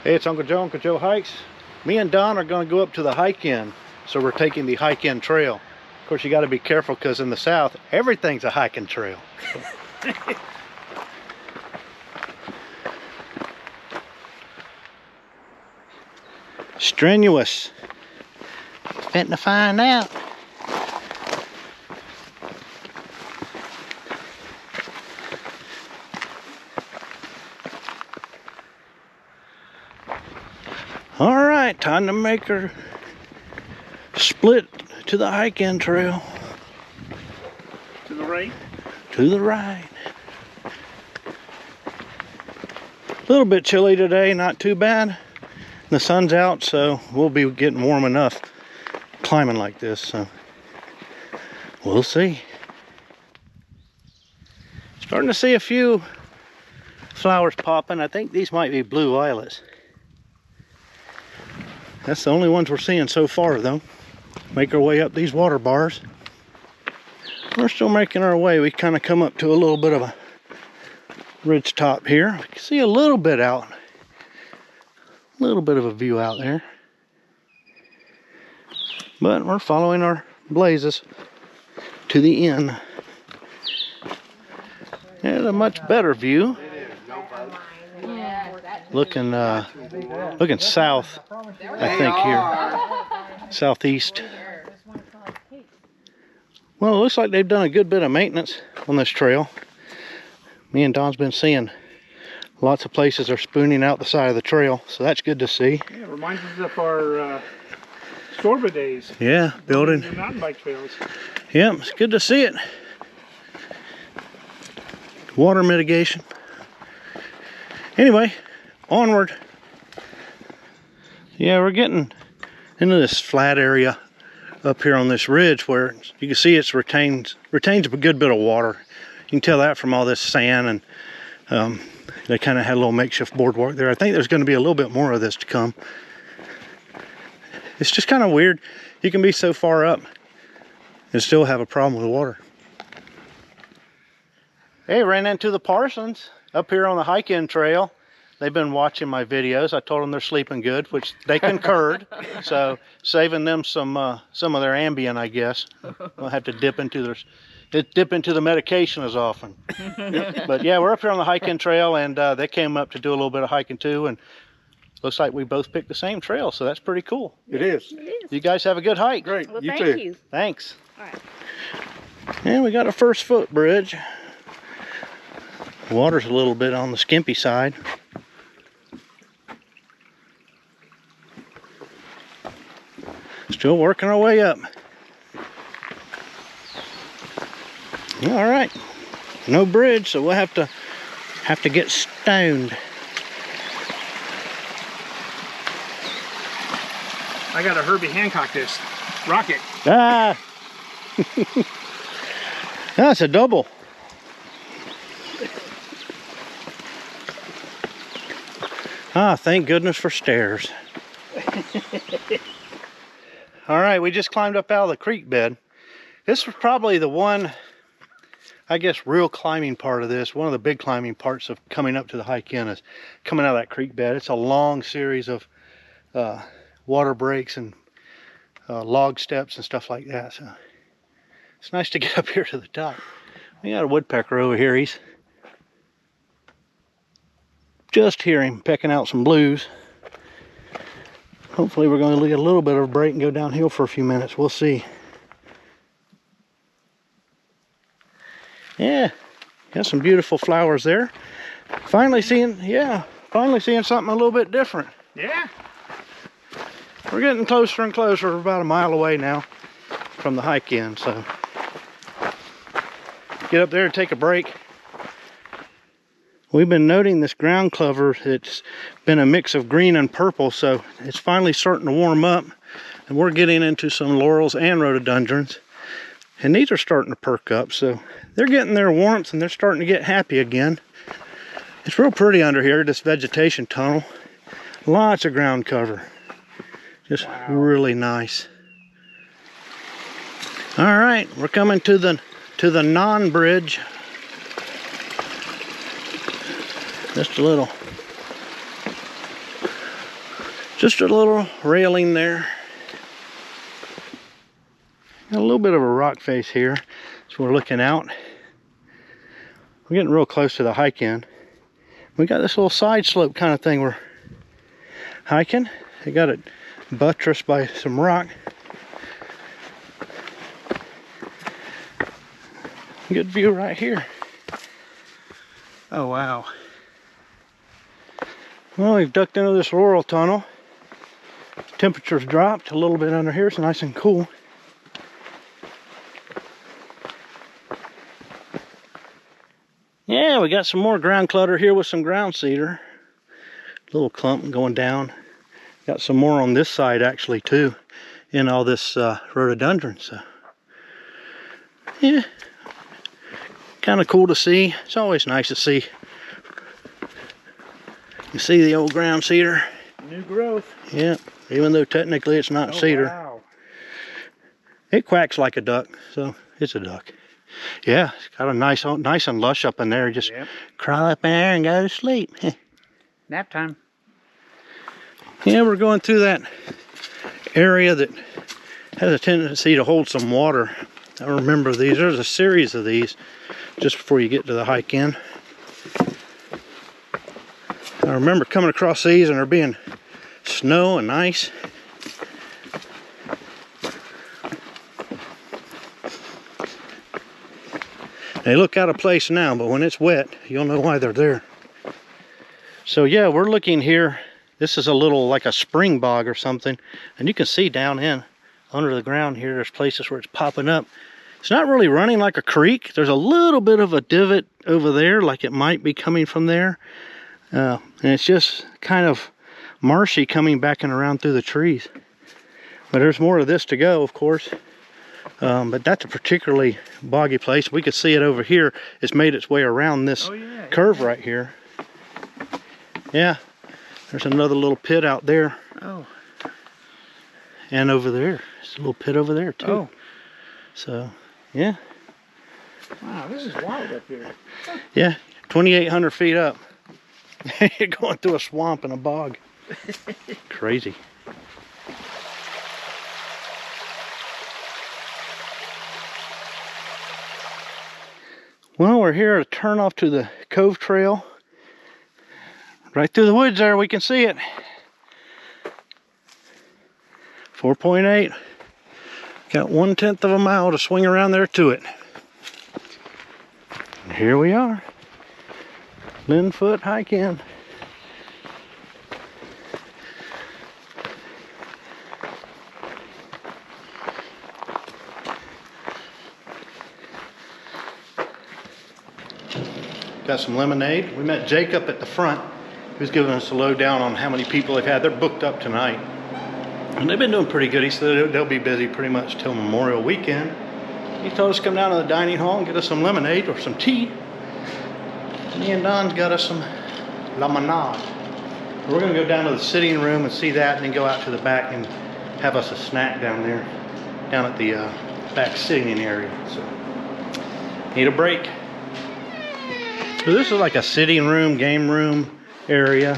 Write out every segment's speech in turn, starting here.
Hey, it's Uncle Joe Hikes. Me and Don are going to go up to the Hike Inn, so we're taking the Hike Inn trail. Of course, you got to be careful because in the South, everything's a hiking trail. Strenuous. Fitting to find out. All right, time to make our split to the Hike Inn trail. To the right? To the right. A little bit chilly today, not too bad. The sun's out, so we'll be getting warm enough climbing like this, so we'll see. Starting to see a few flowers popping. I think these might be blue violets. That's the only ones we're seeing so far, though. Make our way up these water bars. We're still making our way. We kind of come up to a little bit of a ridge top here. We can see a little bit out. A little bit of a view out there. But we're following our blazes to the inn. There's a much better view. Looking south, I think here. Southeast. Well, it looks like they've done a good bit of maintenance on this trail. Me and Don's been seeing lots of places are spooning out the side of the trail, so that's good to see. Yeah, it reminds us of our Sorba days. Yeah, building mountain bike trails. Yeah, it's good to see it. Water mitigation. Anyway, onward. Yeah, we're getting into this flat area up here on this ridge where you can see it retains a good bit of water. You can tell that from all this sand, and they kind of had a little makeshift boardwalk there. I think there's going to be a little bit more of this to come. It's just kind of weird. You can be so far up and still have a problem with the water. Hey, ran into the Parsons up here on the Hike Inn trail. They've been watching my videos. I told them they're sleeping good, which they concurred. So saving them some of their Ambien, I guess. We'll have to dip into the medication as often. But yeah, we're up here on the Hike Inn trail, and they came up to do a little bit of hiking too, and looks like we both picked the same trail, so that's pretty cool. It is. You guys have a good hike. Great. Well, you thank too. you. Thanks. All right. And we got a first footbridge. Water's a little bit on the skimpy side. Still working our way up. All right, no bridge, so we'll have to get stoned. I got a Herbie Hancock this rocket. Ah, that's a double. Ah, thank goodness for stairs. All right, we just climbed up out of the creek bed. This was probably the one, I guess, real climbing part of this. One of the big climbing parts of coming up to the Hike Inn is coming out of that creek bed. It's a long series of water breaks and log steps and stuff like that. So it's nice to get up here to the top. We got a woodpecker over here. He's just hear him pecking out some blues. Hopefully we're going to get a little bit of a break and go downhill for a few minutes. We'll see. Yeah, got some beautiful flowers there. Finally seeing something a little bit different. Yeah. We're getting closer and closer. We're about a mile away now from the Hike Inn, so get up there and take a break. We've been noting this ground cover. It's been a mix of green and purple, so it's finally starting to warm up, and we're getting into some laurels and rhododendrons, and these are starting to perk up, so they're getting their warmth and they're starting to get happy again. It's real pretty under here, this vegetation tunnel. Lots of ground cover. Just really nice. All right, we're coming to the non-bridge. Just a little Just a little railing there. Got a little bit of a rock face here, so we're looking out. We're getting real close to the hike in. We got this little side slope kind of thing we're hiking. They got it buttressed by some rock. Good view right here. Oh wow. Well, we've ducked into this laurel tunnel. Temperature's dropped a little bit under here. It's nice and cool. Yeah, we got some more ground clutter here with some ground cedar. Little clump going down. Got some more on this side actually too, in all this rhododendron. So yeah, kind of cool to see. It's always nice to see. You see the old ground cedar. New growth. Yeah, even though technically it's not cedar. Wow. It quacks like a duck, so it's a duck. Yeah, it's got a nice and lush up in there. Just crawl up in there and go to sleep. Nap time. Yeah, we're going through that area that has a tendency to hold some water. I remember these. There's a series of these just before you get to the hike in. I remember coming across these and there being snow and ice. They look out of place now, but when it's wet, you'll know why they're there. So yeah, we're looking here. This is a little like a spring bog or something, and you can see down in under the ground here, there's places where it's popping up. It's not really running like a creek. There's a little bit of a divot over there, like it might be coming from there. And it's just kind of marshy coming back and around through the trees. But there's more of this to go, of course. But that's a particularly boggy place. We could see it over here. It's made its way around this curve right here. Yeah, there's another little pit out there. Oh. And over there. There's a little pit over there too. Oh. So, yeah. Wow, this is wild up here. Yeah, 2,800 feet up. You're going through a swamp and a bog. Crazy. Well, we're here to turn off to the Cove Trail. Right through the woods there, we can see it. 4.8. Got 1/10 of a mile to swing around there to it. And here we are. Len Foote Hike Inn. Got some lemonade. We met Jacob at the front. He was giving us a lowdown on how many people they've had. They're booked up tonight. And they've been doing pretty good. He said they'll be busy pretty much till Memorial Weekend. He told us to come down to the dining hall and get us some lemonade or some tea. Me and Don's got us some lemonade. We're going to go down to the sitting room and see that, and then go out to the back and have us a snack down there, down at the back sitting area. So, need a break. So this is like a sitting room, game room area.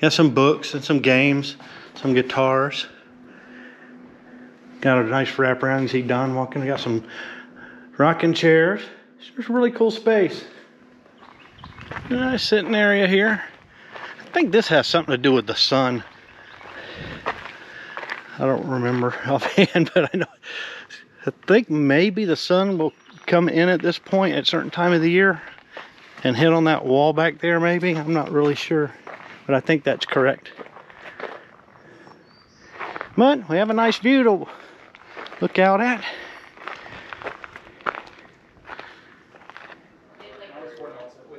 Got some books and some games, some guitars. Got a nice wraparound. You see Don walking. We got some rocking chairs. It's a really cool space. Nice sitting area here. I think this has something to do with the sun. I don't remember offhand, but I think maybe the sun will come in at this point at a certain time of the year and hit on that wall back there maybe. I'm not really sure, but I think that's correct. But we have a nice view to look out at.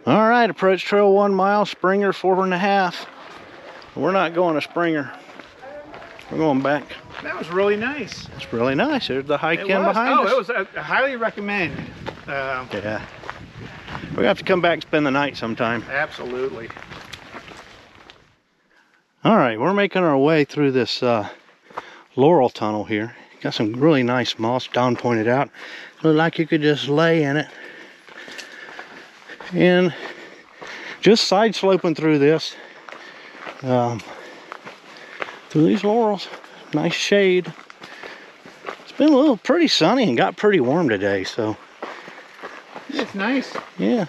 All right, approach trail 1 mile, Springer 4.5. We're not going to Springer. We're going back. That was really nice. It's really nice. There's the hike in behind us. Oh, it was I highly recommend. Yeah. We're gonna have to come back and spend the night sometime. Absolutely. All right, we're making our way through this laurel tunnel here. Got some really nice moss, Don pointed out. Looked like you could just lay in it. And just side sloping through this. through these laurels. Nice shade. It's been a little pretty sunny and got pretty warm today, so. It's nice. Yeah,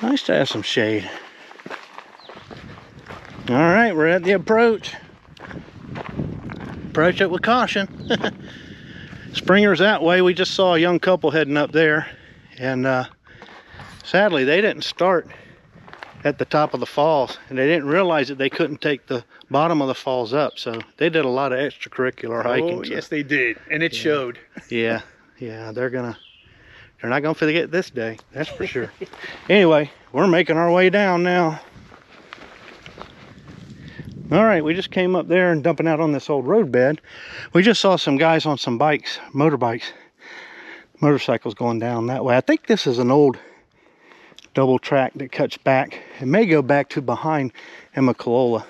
nice to have some shade. All right, we're at the approach. Approach it with caution. Springer's that way. We just saw a young couple heading up there, and sadly they didn't start at the top of the falls, and they didn't realize that they couldn't take the bottom of the falls up, so they did a lot of extracurricular hiking. Oh, yes they did, and it showed. Yeah, they're not gonna forget this day, that's for sure. Anyway, we're making our way down now. All right, we just came up there and dumping out on this old road bed. We just saw some guys on some bikes, motorcycles going down that way. I think this is an old double track that cuts back. It may go back to behind Immokalee,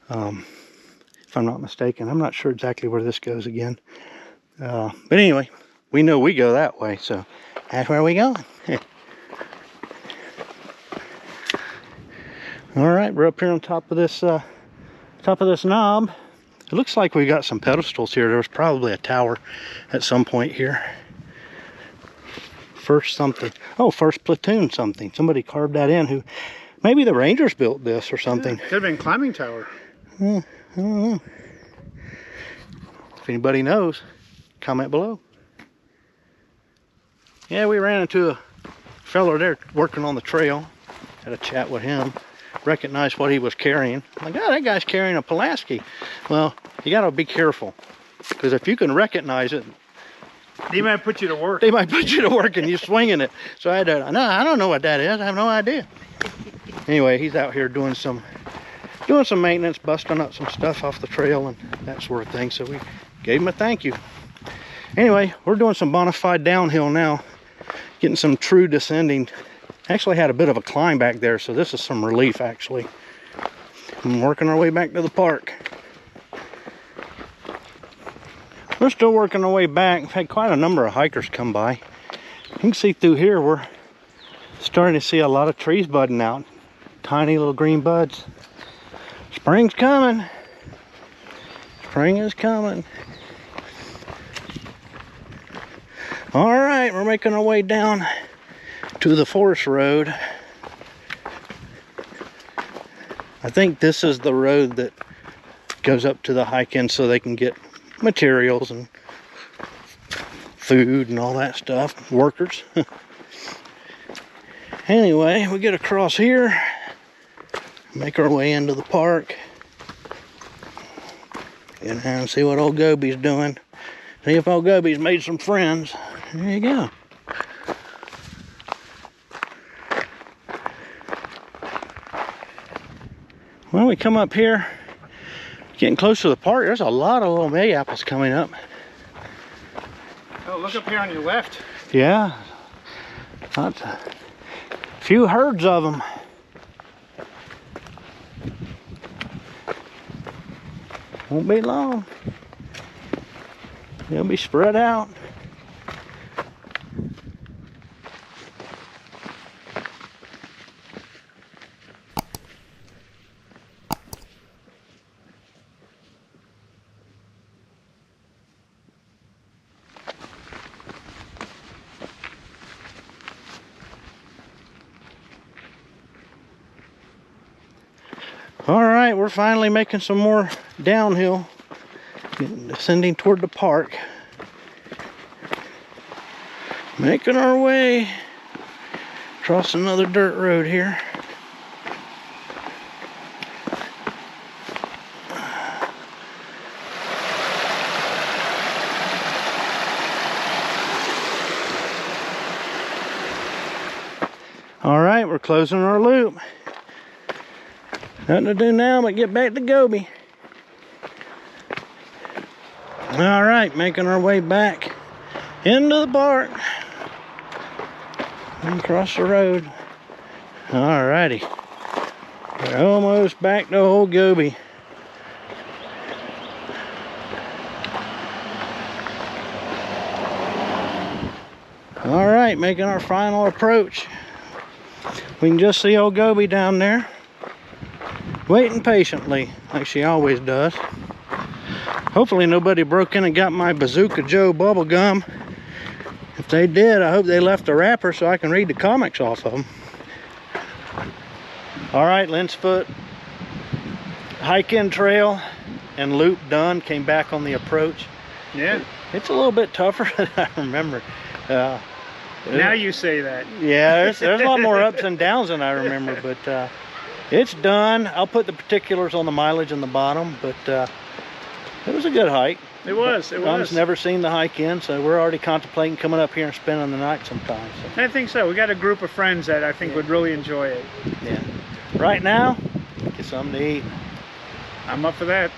if I'm not mistaken. I'm not sure exactly where this goes again. But anyway, we know we go that way, so that's where we going. All right, we're up here on top of this knob. It looks like we got some pedestals here. There was probably a tower at some point here. First platoon something. Somebody carved that in. Who? Maybe the Rangers built this or something. Yeah, could have been climbing tower. I don't know. If anybody knows, comment below. Yeah, we ran into a fellow there working on the trail. Had a chat with him. Recognized what he was carrying. I'm like, oh, that guy's carrying a Pulaski. Well, you got to be careful, because if you can recognize it, they might put you to work. They might put you to work and you're swinging it. So I don't know what that is. I have no idea. Anyway, he's out here doing some maintenance, busting up some stuff off the trail and that sort of thing. So we gave him a thank you. Anyway, we're doing some bona fide downhill now, getting some true descending. Actually had a bit of a climb back there, so this is some relief actually. I'm working our way back to the park. We're still working our way back. We've had quite a number of hikers come by. You can see through here we're starting to see a lot of trees budding out. Tiny little green buds. Spring's coming. Spring is coming. All right, we're making our way down to the forest road. I think this is the road that goes up to the hike in so they can get materials and food and all that stuff, workers. Anyway, we get across here, make our way into the park, get down and see what old Goby's doing. See if old Goby's made some friends. There you go. Well, we come up here, getting close to the park. There's a lot of little May apples coming up. Oh, look up here on your left. Yeah, lots a few herds of them. Won't be long. They'll be spread out. All right, we're finally making some more downhill, descending toward the park. Making our way across another dirt road here. All right, we're closing our loop. Nothing to do now but get back to Goby. All right, making our way back into the park and across the road. All righty, we're almost back to old Goby. All right, making our final approach. We can just see old Goby down there, waiting patiently, like she always does. Hopefully nobody broke in and got my Bazooka Joe bubble gum. If they did, I hope they left the wrapper so I can read the comics off of them. All right, Len Foote Hike Inn trail and loop done. Came back on the approach. Yeah. It's a little bit tougher than I remember. Now you say that. Yeah, there's a lot more ups and downs than I remember, but it's done. I'll put the particulars on the mileage in the bottom, but it was a good hike. It was. Don's never seen the Hike Inn, so we're already contemplating coming up here and spending the night sometime. So. I think so. We got a group of friends that I think would really enjoy it. Yeah. Right now, get something to eat. I'm up for that.